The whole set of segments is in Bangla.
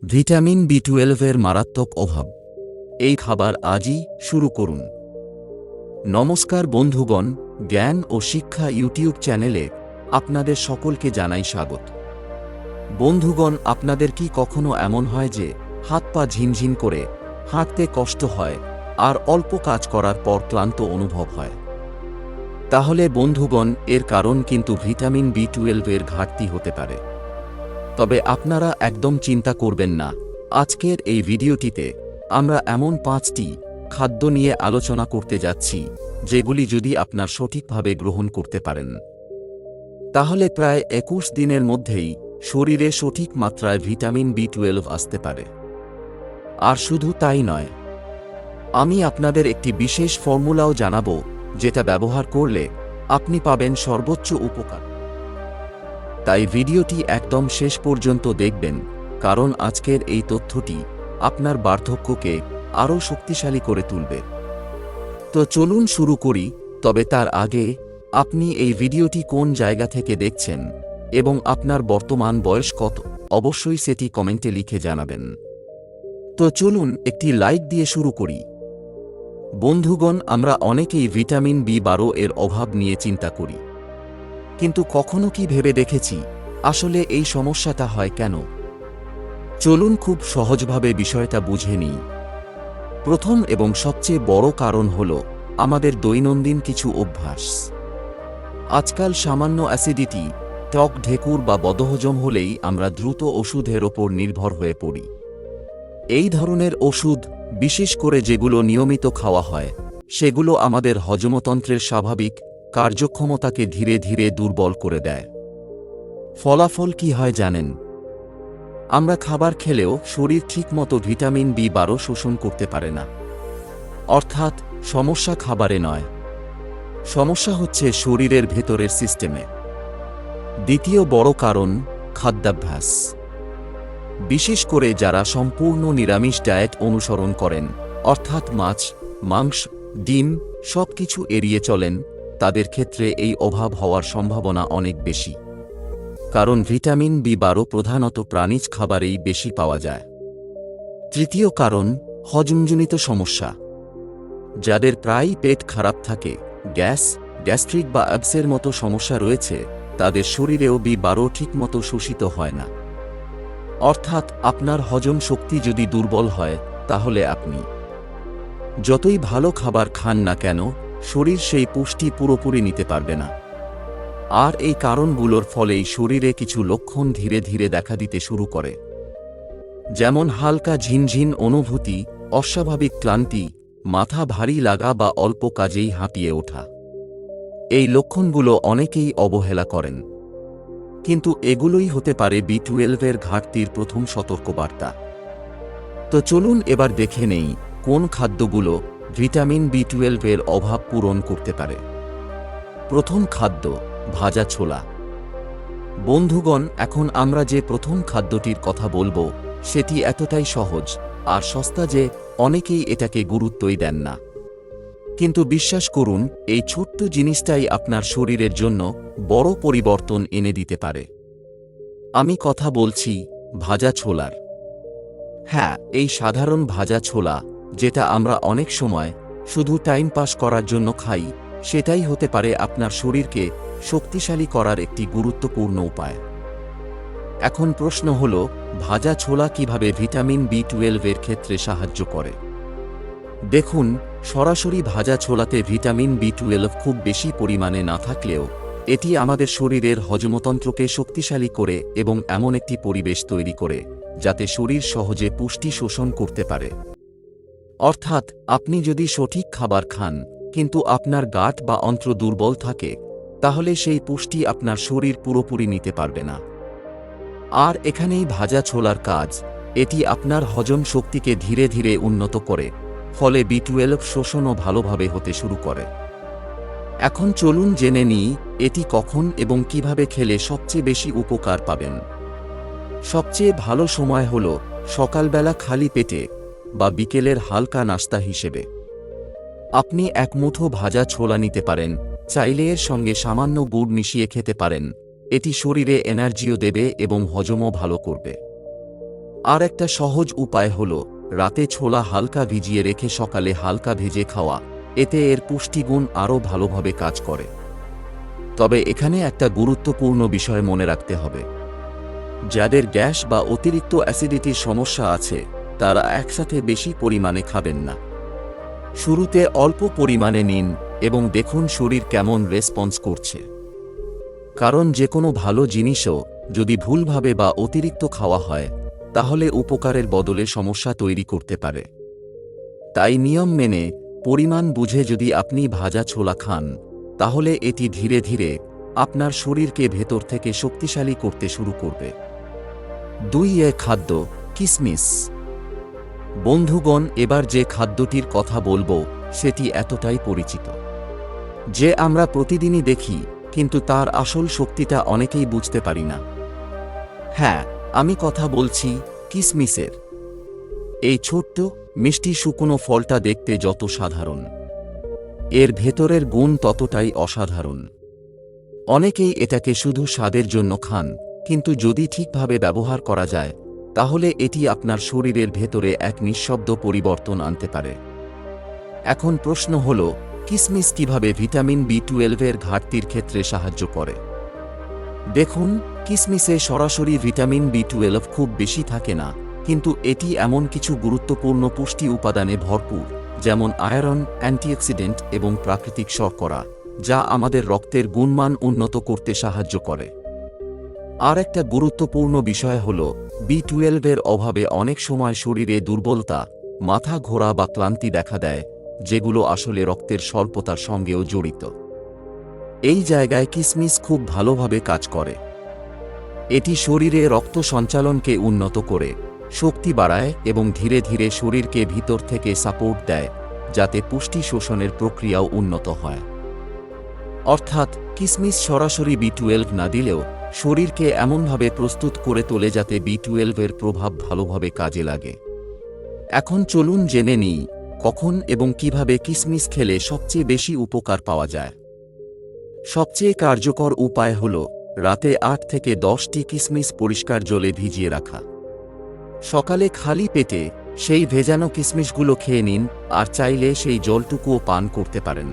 ভিটামিন বি12 মারাত্মক অভাব। এই খাবার আজই শুরু করুন। নমস্কার বন্ধুগণ, জ্ঞান ও শিক্ষা ইউটিউব চ্যানেলে আপনাদের সকলকে জানাই স্বাগত। বন্ধুগণ, আপনাদের কি কখনো এমন হয় যে হাত পা ঝিনঝিন করে, হাঁটতে কষ্ট হয় আর অল্প কাজ করার পর ক্লান্ত অনুভব হয়? তাহলে বন্ধুগণ, এর কারণ কিন্তু ভিটামিন বি12 ঘাটতি হতে পারে। তবে আপনারা একদম চিন্তা করবেন না। আজকের এই ভিডিওটিতে আমরা এমন 5টি খাদ্য নিয়ে আলোচনা করতে যাচ্ছি যেগুলি যদি আপনার সঠিকভাবে গ্রহণ করতে পারেন, তাহলে প্রায় 21 দিনের মধ্যেই শরীরে সঠিক মাত্রায় ভিটামিন বি12 আসতে পারে। আর শুধু তাই নয়, আমি আপনাদের একটি বিশেষ ফর্মুলাও জানাবো, যেটা ব্যবহার করলে আপনি পাবেন সর্বোচ্চ উপকার। তাই ভিডিওটি একদম শেষ পর্যন্ত দেখবেন, কারণ আজকের এই তথ্যটি আপনার বার্ধক্যকে আরও শক্তিশালী করে তুলবে। তো চলুন শুরু করি। তবে তার আগে, আপনি এই ভিডিওটি কোন জায়গা থেকে দেখছেন এবং আপনার বর্তমান বয়স কত, অবশ্যই সেটি কমেন্টে লিখে জানাবেন। তো চলুন একটি লাইক দিয়ে শুরু করি। বন্ধুগণ, আমরা অনেকেই ভিটামিন বি12 এর অভাব নিয়ে চিন্তা করি, কিন্তু কখনো কি ভেবে দেখেছি আসলে এই সমস্যাটা হয় কেন? চলুন খুব সহজভাবে বিষয়টা বুঝে নিই। প্রথম এবং সবচেয়ে বড় কারণ হল আমাদের দৈনন্দিন কিছু অভ্যাস। আজকাল সামান্য অ্যাসিডিটি, টক ঢেকুর বা বদহজম হলেই আমরা দ্রুত ওষুধের ওপর নির্ভর হয়ে পড়ি। এই ধরনের ওষুধ, বিশেষ করে যেগুলো নিয়মিত খাওয়া হয়, সেগুলো আমাদের হজমতন্ত্রের স্বাভাবিক কার্যক্ষমতাকে ধীরে ধীরে দুর্বল করে দেয়। ফলাফল কি হয় জানেন? আমরা খাবার খেলেও শরীর ঠিকমতো ভিটামিন বি12 শোষণ করতে পারে না। অর্থাৎ সমস্যা খাবারে নয়, সমস্যা হচ্ছে শরীরের ভেতরের সিস্টেমে। দ্বিতীয় বড় কারণ খাদ্যাভ্যাস। বিশেষ করে যারা সম্পূর্ণ নিরামিষ ডায়েট অনুসরণ করেন, অর্থাৎ মাছ, মাংস, ডিম সবকিছু এড়িয়ে চলেন, তাদের ক্ষেত্রে এই অভাব হওয়ার সম্ভাবনা অনেক বেশি। কারণ ভিটামিন বি12 প্রধানত প্রাণীজ খাবারেই বেশি পাওয়া যায়। তৃতীয় কারণ হজমজনিত সমস্যা। যাদের প্রায়ই পেট খারাপ থাকে, গ্যাস, গ্যাস্ট্রিক বা অ্যাবসের মতো সমস্যা রয়েছে, তাদের শরীরেও বি12 ঠিকমতো শোষিত হয় না। অর্থাৎ আপনার হজম শক্তি যদি দুর্বল হয়, তাহলে আপনি যতই ভালো খাবার খান না কেন, শরীর সেই পুষ্টি পুরোপুরি নিতে পারবে না। আর এই কারণগুলোর ফলেই শরীরে কিছু লক্ষণ ধীরে ধীরে দেখা দিতে শুরু করে, যেমন হালকা ঝিনঝিন অনুভূতি, অস্বাভাবিক ক্লান্তি, মাথা ভারী লাগা বা অল্প কাজেই হাঁপিয়ে ওঠা। এই লক্ষণগুলো অনেকেই অবহেলা করেন, কিন্তু এগুলোই হতে পারে বি12 ঘাটতির প্রথম সতর্কবার্তা। তো চলুন এবার দেখে নেই কোন খাদ্যগুলো ভিটামিন বি12 অভাব পূরণ করতে পারে। প্রথম খাদ্য, ভাজা ছোলা। বন্ধুগণ, এখন আমরা যে প্রথম খাদ্যটির কথা বলবো, সেটি এতটাই সহজ আর সস্তা যে অনেকেই এটাকে গুরুত্বই দেন না। কিন্তু বিশ্বাস করুন, এই ছোট্ট জিনিসটাই আপনার শরীরের জন্য বড় পরিবর্তন এনে দিতে পারে। আমি কথা বলছি ভাজা ছোলার। হ্যাঁ, এই সাধারণ ভাজা ছোলা, যেটা আমরা অনেক সময় শুধু টাইম পাস করার জন্য খাই, সেটাই হতে পারে আপনার শরীরকে শক্তিশালী করার একটি গুরুত্বপূর্ণ উপায়। এখন প্রশ্ন হল, ভাজা ছোলা কিভাবে ভিটামিন বি12 ক্ষেত্রে সাহায্য করে? দেখুন, সরাসরি ভাজা ছোলাতে ভিটামিন বি12 খুব বেশি পরিমাণে না থাকলেও এটি আমাদের শরীরের হজমতন্ত্রকে শক্তিশালী করে এবং এমন একটি পরিবেশ তৈরি করে যাতে শরীর সহজে পুষ্টি শোষণ করতে পারে। অর্থাৎ আপনি যদি সঠিক খাবার খান, কিন্তু আপনার গাঁট বা অন্ত্র দুর্বল থাকে, তাহলে সেই পুষ্টি আপনার শরীর পুরোপুরি নিতে পারবে না। আর এখানেই ভাজা ছোলার কাজ। এটি আপনার হজম শক্তিকে ধীরে ধীরে উন্নত করে, ফলে বি12 শোষণও ভালোভাবে হতে শুরু করে। এখন চলুন জেনে নিই এটি কখন এবং কিভাবে খেলে সবচেয়ে বেশি উপকার পাবেন। সবচেয়ে ভালো সময় হল সকালবেলা খালি পেটে বা বিকেলের হালকা নাস্তা হিসেবে। আপনি এক মুঠো ভাজা ছোলা নিতে পারেন, চাইলে এর সঙ্গে সামান্য গুড় মিশিয়ে খেতে পারেন। এটি শরীরে এনার্জিও দেবে এবং হজমও ভালো করবে। আর একটা সহজ উপায় হল রাতে ছোলা হালকা ভিজিয়ে রেখে সকালে হালকা ভেজে খাওয়া, এতে এর পুষ্টিগুণ আরও ভালোভাবে কাজ করে। তবে এখানে একটা গুরুত্বপূর্ণ বিষয় মনে রাখতে হবে। যাদের গ্যাস বা অতিরিক্ত অ্যাসিডিটির সমস্যা আছে তারা একসাথে বেশি পরিমাণে খাবেন না। শুরুতে অল্প পরিমাণে নিন এবং দেখুন শরীর কেমন রেসপন্স করছে। কারণ যে কোনো ভালো জিনিসও যদি ভুলভাবে বা অতিরিক্ত খাওয়া হয় তাহলে উপকারের বদলে সমস্যা তৈরি করতে পারে। তাই নিয়ম মেনে পরিমাণ বুঝে যদি আপনি ভাজা ছোলা খান তাহলে এটি ধীরে ধীরে আপনার শরীরকে ভেতর থেকে শক্তিশালী করতে শুরু করবে। 2 খাদ্য কিসমিস। বন্ধুগণ, এবার যে খাদ্যটির কথা বলবো সেটি এতটাই পরিচিত যে আমরা প্রতিদিনই দেখি, কিন্তু তার আসল শক্তিটা অনেকেই বুঝতে পারি না। হ্যাঁ, আমি কথা বলছি কিসমিসের। এই ছোট্ট মিষ্টি শুকনো ফলটা দেখতে যত সাধারণ, এর ভেতরের গুণ ততটাই অসাধারণ। অনেকেই এটাকে শুধু স্বাদের জন্য খান, কিন্তু যদি ঠিকভাবে ব্যবহার করা যায় তাহলে এটি আপনার শরীরের ভেতরে এক নিঃশব্দ পরিবর্তন আনতে পারে। এখন প্রশ্ন হল, কিসমিস কিভাবে ভিটামিন B12 এর ঘাটতির ক্ষেত্রে সাহায্য করে? দেখুন, কিসমিসে সরাসরি ভিটামিন B12 খুব বেশি থাকে না, কিন্তু এটি এমন কিছু গুরুত্বপূর্ণ পুষ্টি উপাদানে ভরপুর, যেমন আয়রন, অ্যান্টিঅক্সিডেন্ট এবং প্রাকৃতিক শর্করা, যা আমাদের রক্তের গুণমান উন্নত করতে সাহায্য করে। আর একটা গুরুত্বপূর্ণ বিষয় হল, B12 এর অভাবে অনেক সময় শরীরে দুর্বলতা, মাথা ঘোরা বা ক্লান্তি দেখা দেয়, যেগুলো আসলে রক্তের স্বল্পতার সঙ্গেও জড়িত। এই জায়গায় কিসমিস খুব ভালোভাবে কাজ করে। এটি শরীরে রক্ত সঞ্চালনকে উন্নত করে, শক্তি বাড়ায় এবং ধীরে ধীরে শরীরকে ভিতর থেকে সাপোর্ট দেয়, যাতে পুষ্টি শোষণের প্রক্রিয়াও উন্নত হয়। অর্থাৎ কিসমিস সরাসরি B12 না দিলেও শরীরকে এমনভাবে প্রস্তুত করে তোলে যাতে B12 এর প্রভাব ভালোভাবে কাজে লাগে। এখন চলুন জেনে নিই কখন এবং কিভাবে কিসমিস খেলে সবচেয়ে বেশি উপকার পাওয়া যায়। সবচেয়ে কার্যকর উপায় হল রাতে 8 থেকে 10টি কিসমিস পরিষ্কার জলে ভিজিয়ে রাখা। সকালে খালি পেটে সেই ভেজানো কিসমিসগুলো খেয়ে নিন, আর চাইলে সেই জলটুকুও পান করতে পারেন।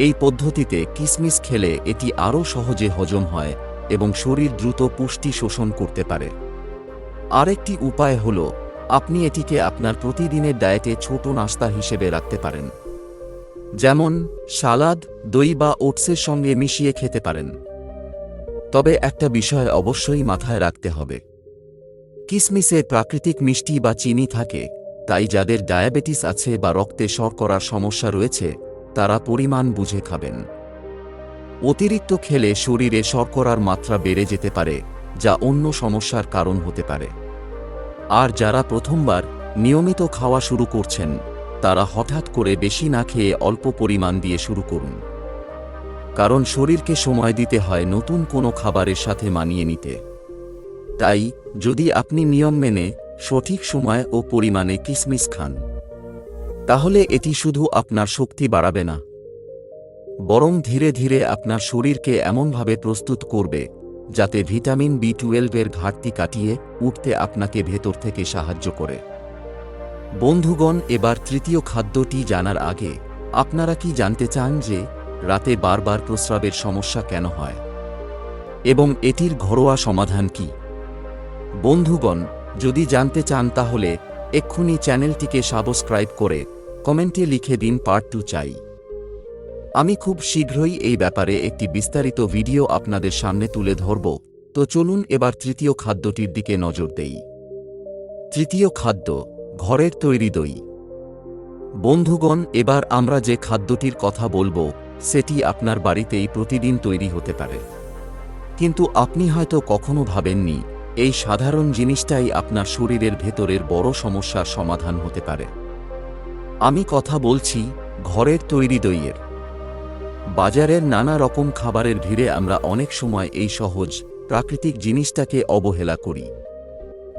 এই পদ্ধতিতে কিসমিস খেলে এটি আরও সহজে হজম হয় এবং শরীর দ্রুত পুষ্টি শোষণ করতে পারে। আরেকটি উপায় হল, আপনি এটিকে আপনার প্রতিদিনের ডায়েটে ছোট নাস্তা হিসেবে রাখতে পারেন। যেমন সালাদ, দই বা ওটসের সঙ্গে মিশিয়ে খেতে পারেন। তবে একটা বিষয় অবশ্যই মাথায় রাখতে হবে, কিসমিসে প্রাকৃতিক মিষ্টি বা চিনি থাকে, তাই যাদের ডায়াবেটিস আছে বা রক্তে শর্করার সমস্যা রয়েছে তারা পরিমাণ বুঝে খাবেন। অতিরিক্ত খেলে শরীরে শর্করার মাত্রা বেড়ে যেতে পারে, যা অন্য সমস্যার কারণ হতে পারে। আর যারা প্রথমবার নিয়মিত খাওয়া শুরু করছেন তারা হঠাৎ করে বেশি না খেয়ে অল্প পরিমাণ দিয়ে শুরু করুন, কারণ শরীরকে সময় দিতে হয় নতুন কোনো খাবারের সাথে মানিয়ে নিতে। তাই যদি আপনি নিয়ম মেনে সঠিক সময় ও পরিমাণে কিসমিস খান তাহলে এটি শুধু আপনার শক্তি বাড়াবে না, বরং ধীরে ধীরে আপনার শরীরকে এমনভাবে প্রস্তুত করবে যাতে ভিটামিন B12 এর ঘাটতি কাটিয়ে উঠতে আপনাকে ভেতর থেকে সাহায্য করে। বন্ধুগণ, এবার তৃতীয় খাদ্যটি জানার আগে আপনারা কি জানতে চান যে রাতে বারবার প্রস্রাবের সমস্যা কেন হয় এবং এটির ঘরোয়া সমাধান কি? বন্ধুগণ, যদি জানতে চান তাহলে এক্ষুনি চ্যানেলটিকে সাবস্ক্রাইব করে কমেন্টে লিখে দিন পার্ট 2 চাই। আমি খুব শীঘ্রই এই ব্যাপারে একটি বিস্তারিত ভিডিও আপনাদের সামনে তুলে ধরব। তো চলুন এবার তৃতীয় খাদ্যটির দিকে নজর দেই। তৃতীয় খাদ্য, ঘরের তৈরি দই। বন্ধুগণ, এবার আমরা যে খাদ্যটির কথা বলবো সেটি আপনার বাড়িতেই প্রতিদিন তৈরি হতে পারে, কিন্তু আপনি হয়তো কখনো ভাবেননি এই সাধারণ জিনিসটাই আপনার শরীরের ভেতরের বড় সমস্যার সমাধান হতে পারে। আমি কথা বলছি ঘরের তৈরি দইয়ের। বাজারের নানা রকম খাবারের ভিড়ে আমরা অনেক সময় এই সহজ প্রাকৃতিক জিনিসটাকে অবহেলা করি,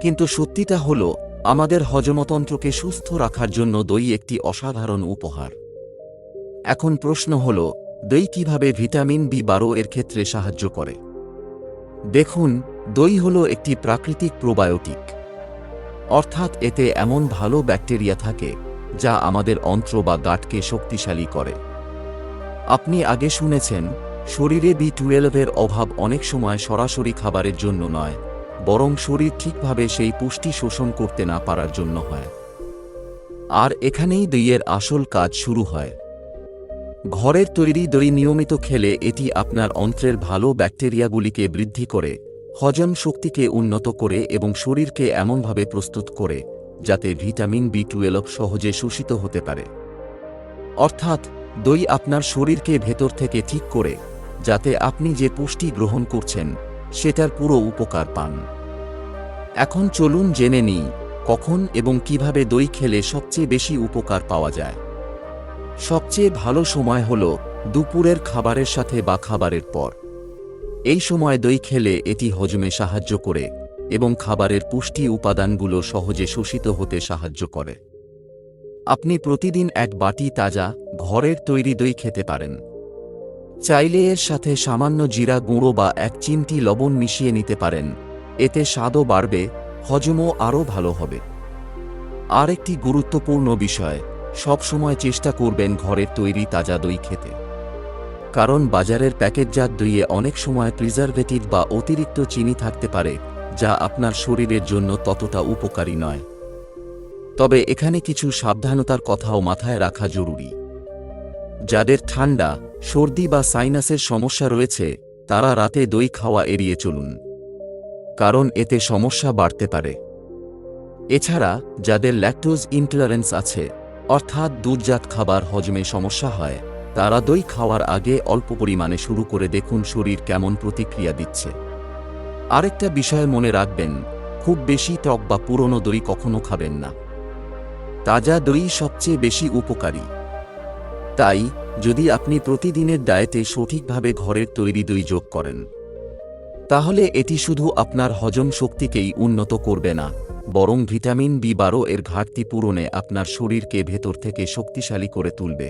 কিন্তু সত্যিটা হলো আমাদের হজমতন্ত্রকে সুস্থ রাখার জন্য দই একটি অসাধারণ উপহার। এখন প্রশ্ন হলো, দই কিভাবে ভিটামিন B12 এর ক্ষেত্রে সাহায্য করে? দেখুন, দই হলো একটি প্রাকৃতিক প্রোবায়োটিক। অর্থাৎ এতে এমন ভালো ব্যাকটেরিয়া থাকে যা আমাদের অন্ত্র বা গাঁটকে শক্তিশালী করে। আপনি আগে শুনেছেন, শরীরে B12 অভাব অনেক সময় সরাসরি খাবারের জন্য নয়, বরং শরীর ঠিকভাবে সেই পুষ্টি শোষণ করতে না পারার জন্য হয়। আর এখানেই দইয়ের আসল কাজ শুরু হয়। ঘরের তৈরি দই নিয়মিত খেলে এটি আপনার অন্ত্রের ভালো ব্যাকটেরিয়াগুলিকে বৃদ্ধি করে, হজম শক্তিকে উন্নত করে এবং শরীরকে এমনভাবে প্রস্তুত করে যাতে ভিটামিন B12 সহজে শোষিত হতে পারে। অর্থাৎ দই আপনার শরীরকে ভেতর থেকে ঠিক করে যাতে আপনি যে পুষ্টি গ্রহণ করছেন সেটার পুরো উপকার পান। এখন চলুন জেনে নিই কখন এবং কিভাবে দই খেলে সবচেয়ে বেশি উপকার পাওয়া যায়। সবচেয়ে ভালো সময় হল দুপুরের খাবারের সাথে বা খাবারের পর। এই সময় দই খেলে এটি হজমে সাহায্য করে এবং খাবারের পুষ্টি উপাদানগুলো সহজে শোষিত হতে সাহায্য করে। আপনি প্রতিদিন এক বাটি তাজা ঘরের তৈরি দই খেতে পারেন। চাইলে এর সাথে সামান্য জিরা গুঁড়ো বা 1 চিমটি লবণ মিশিয়ে নিতে পারেন, এতে স্বাদও বাড়বে, হজমও আরও ভালো হবে। আর একটি গুরুত্বপূর্ণ বিষয়, সব সময় চেষ্টা করবেন ঘরের তৈরি তাজা দই খেতে। কারণ বাজারের প্যাকেটজাত দইয়ে অনেক সময় প্রিজারভেটিভ বা অতিরিক্ত চিনি থাকতে পারে যা আপনার শরীরের জন্য ততটা উপকারী নয়। তবে এখানে কিছু সাবধানতার কথাও মাথায় রাখা জরুরি। যাদের ঠান্ডা, সর্দি বা সাইনাসের সমস্যা রয়েছে তারা রাতে দই খাওয়া এড়িয়ে চলুন, কারণ এতে সমস্যা বাড়তে পারে। এছাড়া যাদের ল্যাকটোজ ইনটলারেন্স আছে, অর্থাৎ দুধজাত খাবার হজমে সমস্যা হয়, তারা দই খাওয়ার আগে অল্প পরিমাণে শুরু করে দেখুন শরীর কেমন প্রতিক্রিয়া দিচ্ছে। আরেকটা বিষয় মনে রাখবেন, খুব বেশি টক বা পুরনো দই কখনো খাবেন না। তাজা দই সবচেয়ে বেশি উপকারী। তাই যদি আপনি প্রতিদিনের ডায়েটে সঠিকভাবে ঘরের তৈরি দই যোগ করেন, তাহলে এটি শুধু আপনার হজম শক্তিকেই উন্নত করবে না, বরং ভিটামিন B12 এর ঘাটতি পূরণে আপনার শরীরকে ভেতর থেকে শক্তিশালী করে তুলবে।